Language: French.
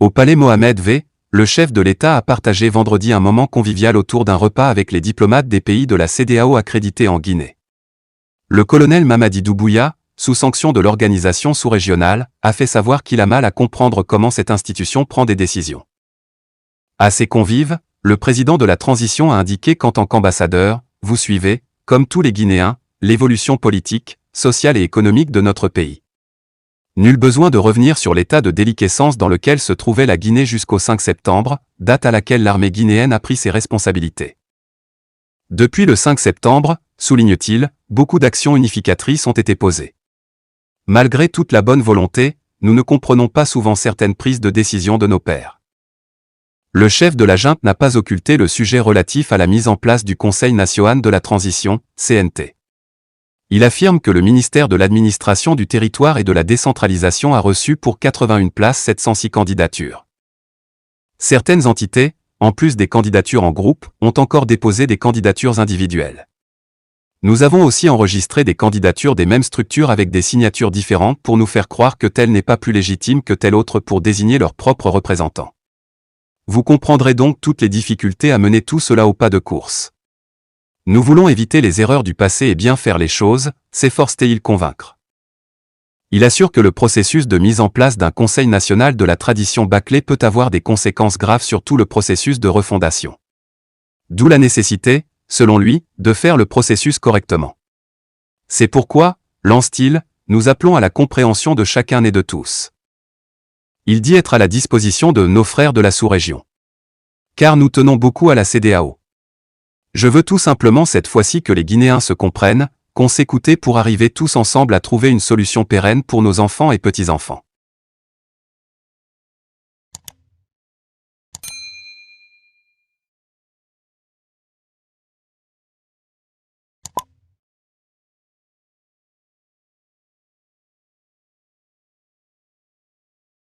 Au palais Mohamed V, le chef de l'État a partagé vendredi un moment convivial autour d'un repas avec les diplomates des pays de la CEDEAO accrédités en Guinée. Le colonel Mamadi Doumbouya, sous sanction de l'organisation sous-régionale, a fait savoir qu'il a mal à comprendre comment cette institution prend des décisions. À ses convives, le président de la transition a indiqué qu'en tant qu'ambassadeur, vous suivez, comme tous les Guinéens, l'évolution politique, sociale et économique de notre pays. Nul besoin de revenir sur l'état de déliquescence dans lequel se trouvait la Guinée jusqu'au 5 septembre, date à laquelle l'armée guinéenne a pris ses responsabilités. Depuis le 5 septembre, souligne-t-il, beaucoup d'actions unificatrices ont été posées. Malgré toute la bonne volonté, nous ne comprenons pas souvent certaines prises de décision de nos pairs. Le chef de la junte n'a pas occulté le sujet relatif à la mise en place du Conseil national de la transition, CNT. Il affirme que le ministère de l'Administration du Territoire et de la Décentralisation a reçu pour 81 places 706 candidatures. Certaines entités, en plus des candidatures en groupe, ont encore déposé des candidatures individuelles. Nous avons aussi enregistré des candidatures des mêmes structures avec des signatures différentes pour nous faire croire que telle n'est pas plus légitime que telle autre pour désigner leurs propres représentants. Vous comprendrez donc toutes les difficultés à mener tout cela au pas de course. Nous voulons éviter les erreurs du passé et bien faire les choses, s'efforce-t-il convaincre. Il assure que le processus de mise en place d'un Conseil national de la tradition bâclée peut avoir des conséquences graves sur tout le processus de refondation. D'où la nécessité, selon lui, de faire le processus correctement. C'est pourquoi, lance-t-il, nous appelons à la compréhension de chacun et de tous. Il dit être à la disposition de nos frères de la sous-région. Car nous tenons beaucoup à la CEDEAO. Je veux tout simplement cette fois-ci que les Guinéens se comprennent, qu'on s'écoute pour arriver tous ensemble à trouver une solution pérenne pour nos enfants et petits-enfants.